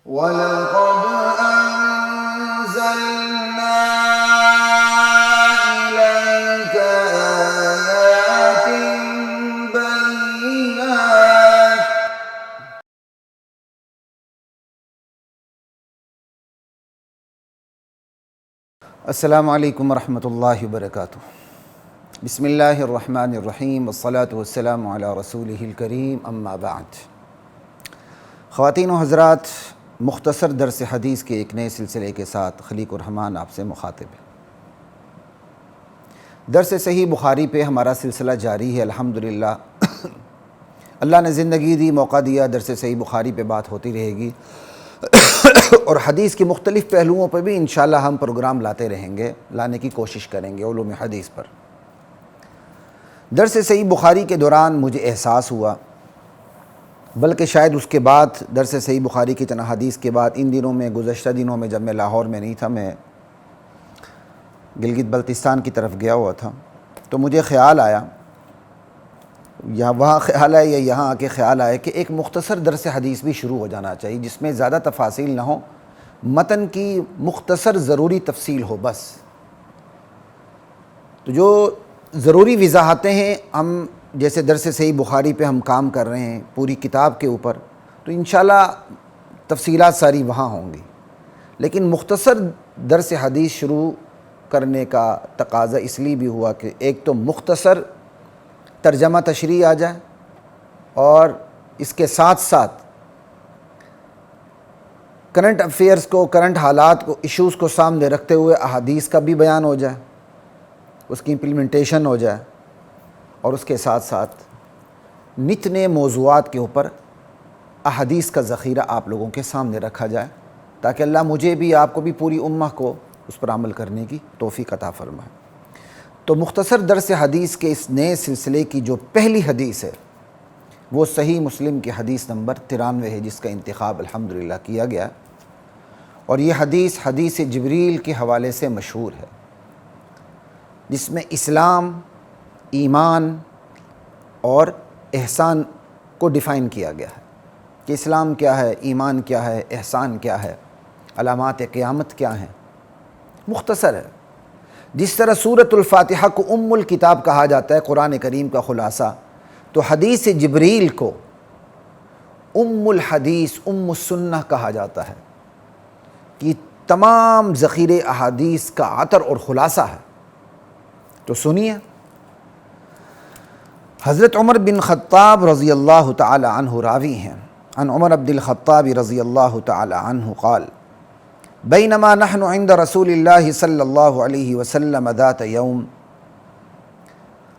وَلَقَدْ أَنزَلْنَا إِلَيْكَ آيَاتٍ بَيِّنَاتٍ السلام علیکم ورحمۃ اللہ وبرکاتہ۔ بسم اللہ الرحمن الرحیم والصلاة والسلام علی رسولہ الکریم، اما بعد۔ خواتین و حضرات، مختصر درس حدیث کے ایک نئے سلسلے کے ساتھ خلیق الرحمن آپ سے مخاطب ہے۔ درس صحیح بخاری پہ ہمارا سلسلہ جاری ہے الحمدللہ۔ اللہ نے زندگی دی، موقع دیا، درس صحیح بخاری پہ بات ہوتی رہے گی اور حدیث کے مختلف پہلوؤں پہ بھی انشاءاللہ ہم پروگرام لاتے رہیں گے، لانے کی کوشش کریں گے علوم حدیث پر۔ درس صحیح بخاری کے دوران مجھے احساس ہوا، بلکہ شاید اس کے بعد درس صحیح بخاری کی چند حدیث کے بعد ان دنوں میں، گزشتہ دنوں میں جب میں لاہور میں نہیں تھا، میں گلگت بلتستان کی طرف گیا ہوا تھا، تو مجھے خیال آیا، یا وہاں خیال آیا یا یہاں آ کے خیال آیا کہ ایک مختصر درس حدیث بھی شروع ہو جانا چاہیے جس میں زیادہ تفاصیل نہ ہو، متن کی مختصر ضروری تفصیل ہو بس۔ تو جو ضروری وضاحتیں ہیں، ہم جیسے درس صحیح بخاری پہ ہم کام کر رہے ہیں پوری کتاب کے اوپر، تو انشاءاللہ تفصیلات ساری وہاں ہوں گی، لیکن مختصر درس حدیث شروع کرنے کا تقاضا اس لیے بھی ہوا کہ ایک تو مختصر ترجمہ تشریح آ جائے، اور اس کے ساتھ ساتھ کرنٹ افیئرز کو، کرنٹ حالات کو، ایشوز کو سامنے رکھتے ہوئے احادیث کا بھی بیان ہو جائے، اس کی امپلیمنٹیشن ہو جائے، اور اس کے ساتھ ساتھ نت نئے موضوعات کے اوپر احادیث کا ذخیرہ آپ لوگوں کے سامنے رکھا جائے، تاکہ اللہ مجھے بھی، آپ کو بھی، پوری امہ کو اس پر عمل کرنے کی توفیق عطا فرمائے۔ تو مختصر درس حدیث کے اس نئے سلسلے کی جو پہلی حدیث ہے وہ صحیح مسلم کی حدیث نمبر 93 ہے، جس کا انتخاب الحمدللہ کیا گیا، اور یہ حدیث حدیث جبریل کے حوالے سے مشہور ہے، جس میں اسلام، ایمان اور احسان کو ڈیفائن کیا گیا ہے کہ اسلام کیا ہے، ایمان کیا ہے، احسان کیا ہے، علامات قیامت کیا ہیں۔ مختصر ہے، جس طرح سورۃ الفاتحہ کو ام الکتاب کہا جاتا ہے، قرآن کریم کا خلاصہ، تو حدیث جبریل کو ام الحدیث، ام السنہ کہا جاتا ہے، کہ تمام ذخیرے احادیث کا عطر اور خلاصہ ہے۔ تو سنیے، حضرت عمر بن خطاب رضی اللہ تعالی عنہ راوی ہیں، عن عمر بن الخطاب رضی اللہ تعالی عنہ قال بینما نحن عند رسول اللہ صلی اللہ علیہ وسلم ذات یوم۔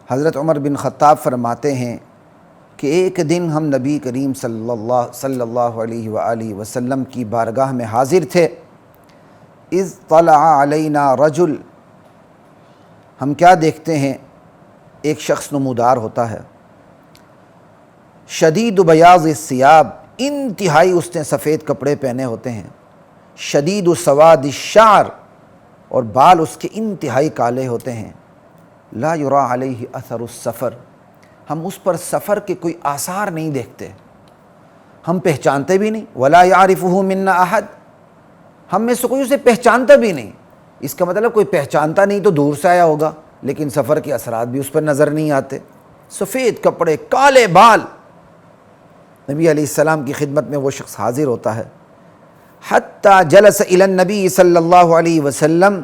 حضرت عمر بن خطاب فرماتے ہیں کہ ایک دن ہم نبی کریم صلی اللہ علیہ وآلہ وسلم کی بارگاہ میں حاضر تھے، اذ طلع علینا رجل، ہم کیا دیکھتے ہیں، ایک شخص نمودار ہوتا ہے، شدید بیاض الثیاب، انتہائی اس نے سفید کپڑے پہنے ہوتے ہیں، شدید سواد الشعر، اور بال اس کے انتہائی کالے ہوتے ہیں، لا یری علیہ اثر السفر، ہم اس پر سفر کے کوئی آثار نہیں دیکھتے، ہم پہچانتے بھی نہیں، ولا یعرفہ منا احد، ہم میں سے کوئی اسے پہچانتا بھی نہیں۔ اس کا مطلب کوئی پہچانتا نہیں تو دور سے آیا ہوگا، لیکن سفر کے اثرات بھی اس پر نظر نہیں آتے۔ سفید کپڑے، کالے بال، نبی علیہ السلام کی خدمت میں وہ شخص حاضر ہوتا ہے، حتی جلس الی النبی صلی اللہ علیہ وسلم،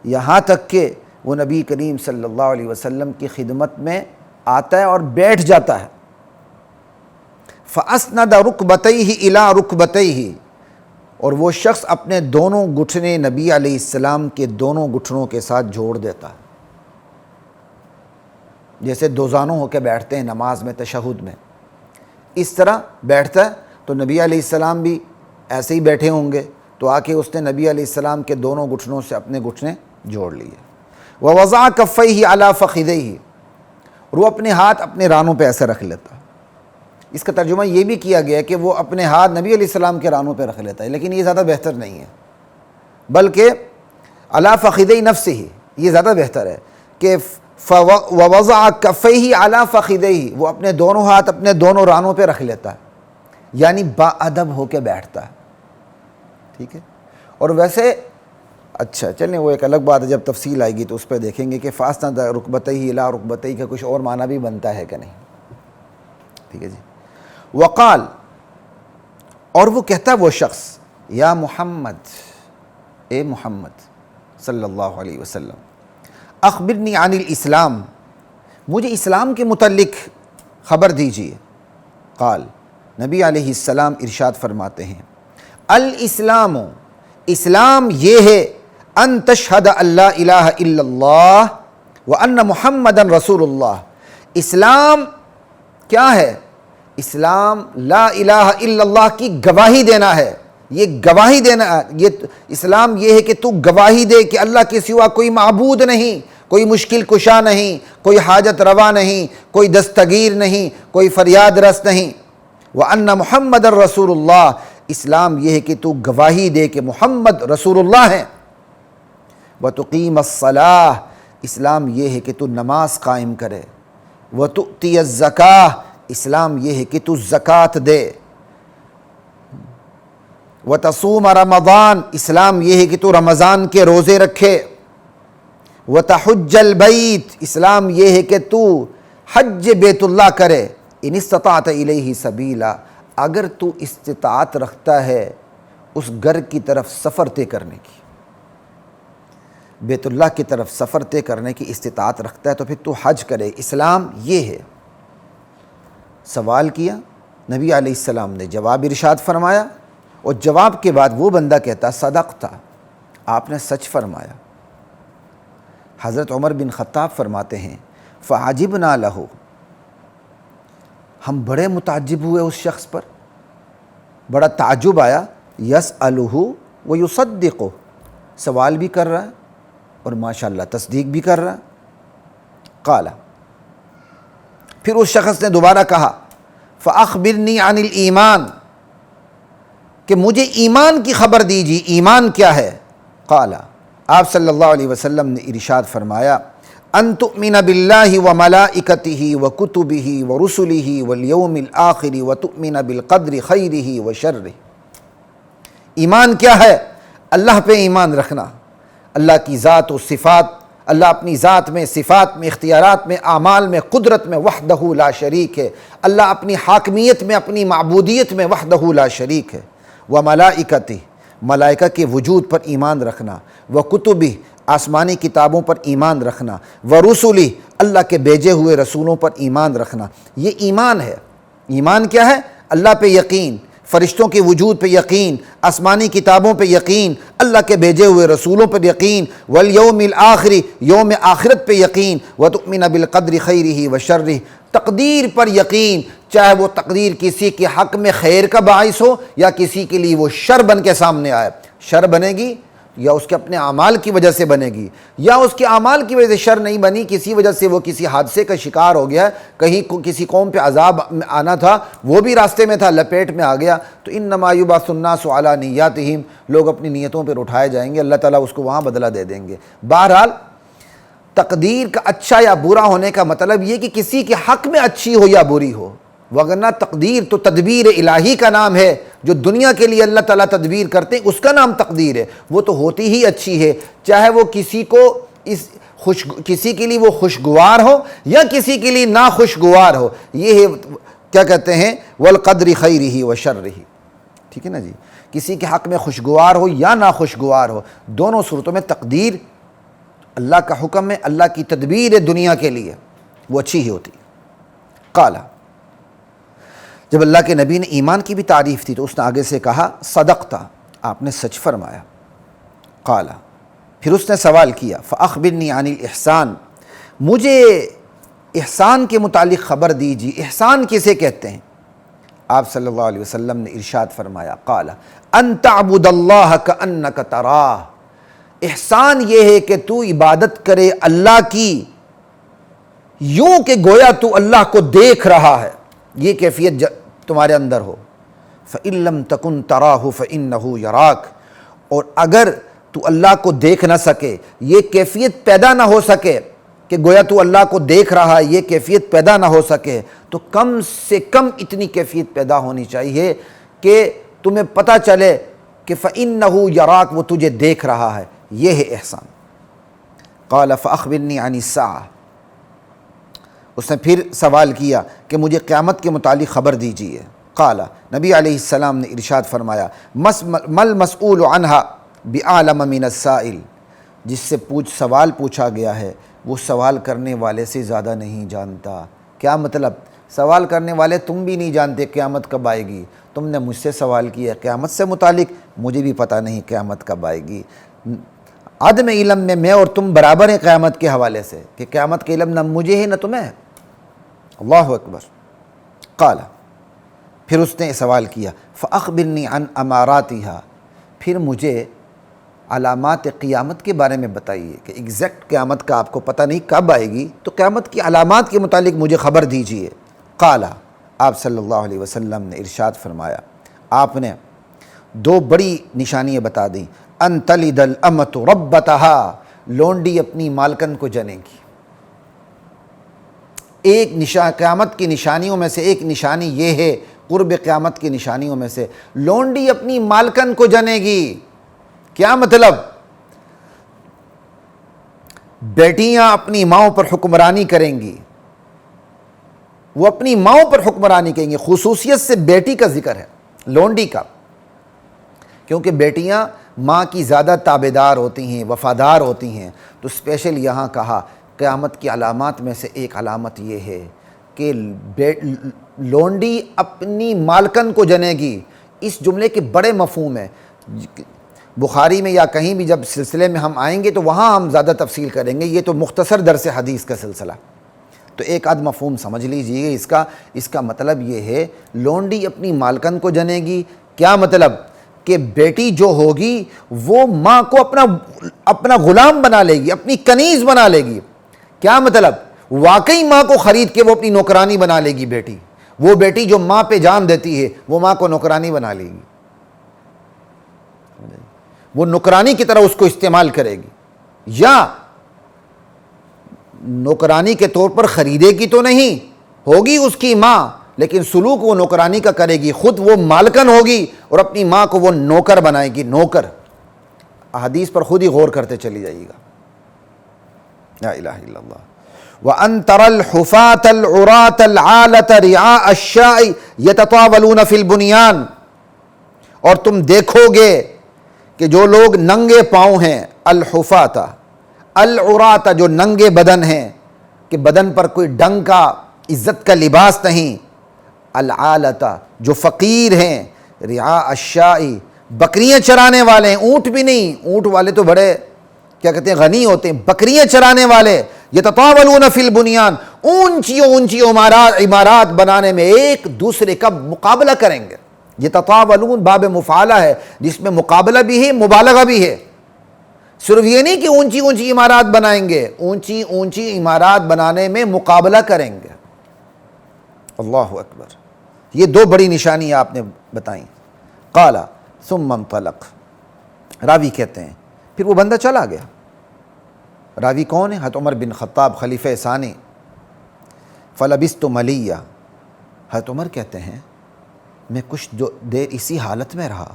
یہاں تک کہ وہ نبی کریم صلی اللہ علیہ وسلم کی خدمت میں آتا ہے اور بیٹھ جاتا ہے، فاسند رکبتیہ الی رکبتیہ، اور وہ شخص اپنے دونوں گھٹنے نبی علیہ السلام کے دونوں گھٹنوں کے ساتھ جوڑ دیتا ہے، جیسے دوزانوں ہو کے بیٹھتے ہیں نماز میں، تشہد میں، اس طرح بیٹھتا ہے۔ تو نبی علیہ السلام بھی ایسے ہی بیٹھے ہوں گے، تو آ کے اس نے نبی علیہ السلام کے دونوں گھٹنوں سے اپنے گھٹنے جوڑ لیے، ووضع کفیہ علی فخذیہ، اور وہ اپنے ہاتھ اپنے رانوں پہ ایسے رکھ لیتا۔ اس کا ترجمہ یہ بھی کیا گیا کہ وہ اپنے ہاتھ نبی علیہ السلام کے رانوں پہ رکھ لیتا ہے، لیکن یہ زیادہ بہتر نہیں ہے، بلکہ علی فخذی نفسہ، یہ زیادہ بہتر ہے کہ ووضع کفیہ علی فخذیہ، وہ اپنے دونوں ہاتھ اپنے دونوں رانوں پہ رکھ لیتا ہے، یعنی با ادب ہو کے بیٹھتا ہے، ٹھیک ہے. اور ویسے اچھا چلیں وہ ایک الگ بات ہے، جب تفصیل آئے گی تو اس پہ دیکھیں گے کہ فاسند رکبتہی الی رکبتہی کا کچھ اور معنی بھی بنتا ہے کہ نہیں. ٹھیک ہے جی. وقال، اور وہ کہتا ہے وہ شخص، یا محمد، اے محمد صلی اللہ علیہ وسلم، اخبرنی عن الاسلام، مجھے اسلام کے متعلق خبر دیجیے. قال، نبی علیہ السلام ارشاد فرماتے ہیں، الاسلام، اسلام یہ ہے، ان تشہد ان لا الہ الا اللہ وان محمدا رسول اللہ. اسلام کیا ہے؟ اسلام لا الہ الا اللہ کی گواہی دینا ہے. یہ گواہی دینا، یہ اسلام یہ ہے کہ تو گواہی دے کہ اللہ کے سوا کوئی معبود نہیں، کوئی مشکل کشا نہیں، کوئی حاجت روا نہیں، کوئی دستگیر نہیں، کوئی فریاد رس نہیں. وَأَنَّ مُحَمَّدَ رسول اللہ، اسلام یہ ہے کہ تو گواہی دے کہ محمد رسول اللہ ہیں. وَتُقِيمَ الصَّلَاةَ، اسلام یہ ہے کہ تو نماز قائم کرے. وَتُؤْتِيَ الزَّكَاةَ، اسلام یہ ہے کہ تو زکوٰۃ دے. وَتَصُومَ رمضان، اسلام یہ ہے کہ تو رمضان کے روزے رکھے. وَتَحُجَّ الْبَيْتِ، اسلام یہ ہے کہ تو حج بیت اللہ کرے. ان استطعت الیہ سبیلا، اگر تو استطاعت رکھتا ہے اس گھر کی طرف سفر طے کرنے کی، بیت اللہ کی طرف سفر طے کرنے کی استطاعت رکھتا ہے تو پھر تو حج کرے. اسلام یہ ہے. سوال کیا، نبی علیہ السلام نے جواب ارشاد فرمایا، اور جواب کے بعد وہ بندہ کہتا صدقتا، آپ نے سچ فرمایا. حضرت عمر بن خطاب فرماتے ہیں، فعجبنا لہ، ہم بڑے متعجب ہوئے اس شخص پر، بڑا تعجب آیا. یسألہ ویصدقہ، سوال بھی کر رہا ہے اور ماشاءاللہ تصدیق بھی کر رہا ہے. قال، پھر اس شخص نے دوبارہ کہا، فأخبرنی عن الایمان، کہ مجھے ایمان کی خبر دیجیے، ایمان کیا ہے. قال، آپ صلی اللہ علیہ وسلم نے ارشاد فرمایا، ان تؤمن باللہ وملائکتہ وکتبہ ورسلہ والیوم الآخر وتؤمن بالقدر خیرہ وشرہ. ایمان کیا ہے؟ اللہ پہ ایمان رکھنا، اللہ کی ذات و صفات، اللہ اپنی ذات میں، صفات میں، اختیارات میں، اعمال میں، قدرت میں وحدہ لا شریک ہے. اللہ اپنی حاکمیت میں، اپنی معبودیت میں وحدہ لا شریک ہے. وملائکتہ، ملائکہ کے وجود پر ایمان رکھنا. وکتبہ، آسمانی کتابوں پر ایمان رکھنا. ورسلہ، اللہ کے بھیجے ہوئے رسولوں پر ایمان رکھنا. یہ ایمان ہے. ایمان کیا ہے؟ اللہ پہ یقین، فرشتوں کے وجود پہ یقین، آسمانی کتابوں پہ یقین، اللہ کے بھیجے ہوئے رسولوں پر یقین، والیوم الآخر، یوم آخرت پہ یقین، وتؤمن بالقدر خیرہ وشرہ، تقدیر پر یقین، چاہے وہ تقدیر کسی کے حق میں خیر کا باعث ہو یا کسی کے لیے وہ شر بن کے سامنے آئے. شر بنے گی یا اس کے اپنے اعمال کی وجہ سے بنے گی، یا اس کے اعمال کی وجہ سے شر نہیں بنی، کسی وجہ سے وہ کسی حادثے کا شکار ہو گیا، کہیں کسی قوم پہ عذاب آنا تھا، وہ بھی راستے میں تھا، لپیٹ میں آ گیا، تو انما یبعث الناس علی نیاتہم، لوگ اپنی نیتوں پہ اٹھائے جائیں گے، اللہ تعالیٰ اس کو وہاں بدلہ دے دیں گے. بہرحال تقدیر کا اچھا یا برا ہونے کا مطلب یہ کہ کسی کے حق میں اچھی ہو یا بری ہو، وگرنہ تقدیر تو تدبیر الہی کا نام ہے. جو دنیا کے لیے اللہ تعالیٰ تدبیر کرتے ہیں اس کا نام تقدیر ہے، وہ تو ہوتی ہی اچھی ہے، چاہے وہ کسی کو کسی کے لیے وہ خوشگوار ہو یا کسی کے لیے ناخوشگوار ہو. یہ ہے کیا کہتے ہیں، والقدر خیرہ وشرہ. ٹھیک ہے نا جی، کسی کے حق میں خوشگوار ہو یا ناخوشگوار ہو، دونوں صورتوں میں تقدیر اللہ کا حکم ہے، اللہ کی تدبیر ہے دنیا کے لیے، وہ اچھی ہی ہوتی. قال، جب اللہ کے نبی نے ایمان کی بھی تعریف تھی تو اس نے آگے سے کہا صدقتا، آپ نے سچ فرمایا. قال، پھر اس نے سوال کیا، فأخبرنی عن الاحسان، مجھے احسان کے متعلق خبر دیجیے، احسان کسے کہتے ہیں؟ آپ صلی اللہ علیہ وسلم نے ارشاد فرمایا، قال ان تعبد اللہ کأنک تراہ، احسان یہ ہے کہ تو عبادت کرے اللہ کی یوں کہ گویا تو اللہ کو دیکھ رہا ہے، یہ کیفیت تمہارے اندر ہو. فإن لم تکن تراہ فإنہ یراک، اور اگر تو اللہ کو دیکھ نہ سکے، یہ کیفیت پیدا نہ ہو سکے کہ گویا تو اللہ کو دیکھ رہا ہے، یہ کیفیت پیدا نہ ہو سکے، تو کم سے کم اتنی کیفیت پیدا ہونی چاہیے کہ تمہیں پتہ چلے کہ فَإِنَّهُ يَرَاكَ، وہ تجھے دیکھ رہا ہے، یہ ہے احسان۔ قال فأخبرنی عن الساعة، اس نے پھر سوال کیا کہ مجھے قیامت کے متعلق خبر دیجیے۔ قال، نبی علیہ السلام نے ارشاد فرمایا، مل مسئول عنہا بأعلم من السائل، جس سے سوال پوچھا گیا ہے وہ سوال کرنے والے سے زیادہ نہیں جانتا۔ کیا مطلب؟ سوال کرنے والے تم بھی نہیں جانتے قیامت کب آئے گی، تم نے مجھ سے سوال کیا قیامت سے متعلق، مجھے بھی پتہ نہیں قیامت کب آئے گی۔ عدم علم میں اور تم برابر ہیں قیامت کے حوالے سے، کہ قیامت کے علم نہ مجھے ہے نہ تمہیں ہے۔ اللہ اکبر۔ قال، پھر اس نے سوال کیا، فأخبرنی عن اماراتها، پھر مجھے علامات قیامت کے بارے میں بتائیے کہ ایگزیکٹ قیامت کا آپ کو پتہ نہیں کب آئے گی، تو قیامت کی علامات کے متعلق مجھے خبر دیجیے۔ قال، آپ صلی اللہ علیہ وسلم نے ارشاد فرمایا، آپ نے دو بڑی نشانیاں بتا دیں۔ ان تلد الامۃ ربتها، لونڈی اپنی مالکن کو جنے گی۔ ایک قیامت کی نشانیوں میں سے ایک نشانی یہ ہے، قرب قیامت کی نشانیوں میں سے، لونڈی اپنی مالکن کو جنے گی۔ کیا مطلب؟ بیٹیاں اپنی ماؤں پر حکمرانی کریں گی، وہ اپنی ماؤں پر حکمرانی کریں گی۔ خصوصیت سے بیٹی کا ذکر ہے، لونڈی کا، کیونکہ بیٹیاں ماں کی زیادہ تابعدار ہوتی ہیں، وفادار ہوتی ہیں، تو اسپیشل یہاں کہا قیامت کی علامات میں سے ایک علامت یہ ہے کہ لونڈی اپنی مالکن کو جنے گی۔ اس جملے کے بڑے مفہوم ہیں، بخاری میں یا کہیں بھی جب سلسلے میں ہم آئیں گے تو وہاں ہم زیادہ تفصیل کریں گے، یہ تو مختصر درس حدیث کا سلسلہ، تو ایک آدھ مفہوم سمجھ لیجئے اس کا مطلب یہ ہے لونڈی اپنی مالکن کو جنے گی۔ کیا مطلب؟ کہ بیٹی جو ہوگی وہ ماں کو اپنا غلام بنا لے گی، اپنی کنیز بنا لے گی۔ کیا مطلب؟ واقعی ماں کو خرید کے وہ اپنی نوکرانی بنا لے گی بیٹی، وہ بیٹی جو ماں پہ جان دیتی ہے وہ ماں کو نوکرانی بنا لے گی، وہ نوکرانی کی طرح اس کو استعمال کرے گی، یا نوکرانی کے طور پر خریدے گی تو نہیں، ہوگی اس کی ماں لیکن سلوک وہ نوکرانی کا کرے گی، خود وہ مالکن ہوگی اور اپنی ماں کو وہ نوکر بنائے گی۔ نوکر، احادیث پر خود ہی غور کرتے چلی جائیے گا۔ لا الہ الا اللہ۔ وَأَن تَرَى الْحُفَاةَ الْعُرَاةَ الْعَالَةَ رِعَاءَ الشَّاءِ يَتَطَاوَلُونَ فِي الْبُنْيَانِ، اور تم دیکھو گے کہ جو لوگ ننگے پاؤں ہیں، الحفاۃ العراۃ، جو ننگے بدن ہیں کہ بدن پر کوئی ڈنگ کا عزت کا لباس نہیں، العالۃ جو فقیر ہیں، رعاء الشاء بکریاں چرانے والے ہیں، اونٹ بھی نہیں، اونٹ والے تو بڑے کیا کہتے ہیں غنی ہوتے ہیں، بکریاں چرانے والے، یتطاولون فی البنیان، اونچی عمارات بنانے میں ایک دوسرے کا مقابلہ کریں گے۔ یتطاولون باب مفعلہ ہے جس میں مقابلہ بھی ہے، مبالغہ بھی ہے۔ صرف یہ نہیں کہ اونچی عمارات بنائیں گے، اونچی عمارات بنانے میں مقابلہ کریں گے۔ اللہ اکبر۔ یہ دو بڑی نشانی آپ نے بتائیں۔ قال ثم انطلق، راوی کہتے ہیں پھر وہ بندہ چلا گیا۔ راوی کون ہے؟ حضرت عمر بن خطاب خلیفہ ثانی۔ فلبثت ملیہ، حضرت عمر کہتے ہیں میں کچھ دیر اسی حالت میں رہا،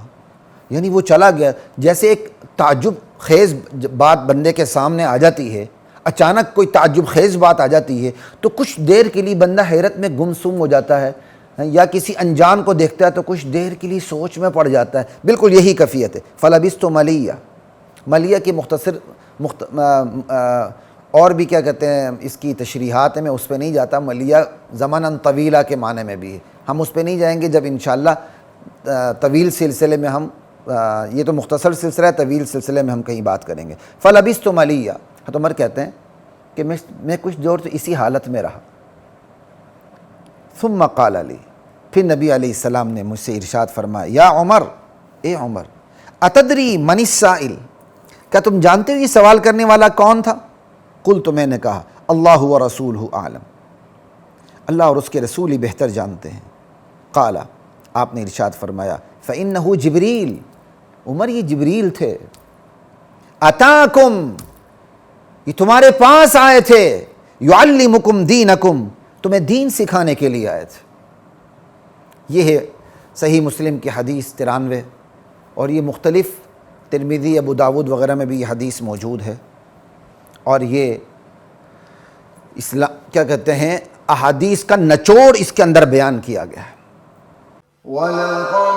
یعنی وہ چلا گیا، جیسے ایک تعجب خیز بات بندے کے سامنے آ جاتی ہے، اچانک کوئی تعجب خیز بات آ جاتی ہے تو کچھ دیر کے لیے بندہ حیرت میں گم سم ہو جاتا ہے، یا کسی انجان کو دیکھتا ہے تو کچھ دیر کے لیے سوچ میں پڑ جاتا ہے۔ بالکل یہی کیفیت ہے۔ فلبثت ملیہ، ملیہ کی مختصر اور بھی کیا کہتے ہیں اس کی تشریحات میں اس پہ نہیں جاتا، ملیہ زماناً طویلہ کے معنی میں بھی ہے، ہم اس پہ نہیں جائیں گے، جب انشاءاللہ طویل سلسلے میں ہم یہ تو مختصر سلسلہ ہے، طویل سلسلے میں ہم کہیں بات کریں گے۔ فلبثت ملیہ، حضرت عمر کہتے ہیں کہ میں کچھ دور تو اسی حالت میں رہا۔ ثم قال لی، پھر نبی علیہ السلام نے مجھ سے ارشاد فرمایا، یا عمر، اے عمر، اتدری من السائل، کیا تم جانتے ہو یہ سوال کرنے والا کون تھا؟ قلت، میں نے کہا، اللہ ورسولہ اعلم، اللہ اور اس کے رسول ہی بہتر جانتے ہیں۔ قال، آپ نے ارشاد فرمایا، فإنہ جبریل، عمر یہ جبریل تھے، اتاکم، یہ تمہارے پاس آئے تھے، یعلمکم دینکم، تمہیں دین سکھانے کے لیے آئے تھے۔ یہ ہے صحیح مسلم کی حدیث 93، اور یہ مختلف ترمذی، ابو داود وغیرہ میں بھی یہ حدیث موجود ہے، اور یہ کیا کہتے ہیں، احادیث کا نچوڑ اس کے اندر بیان کیا گیا ہے۔ وَلَقَدْ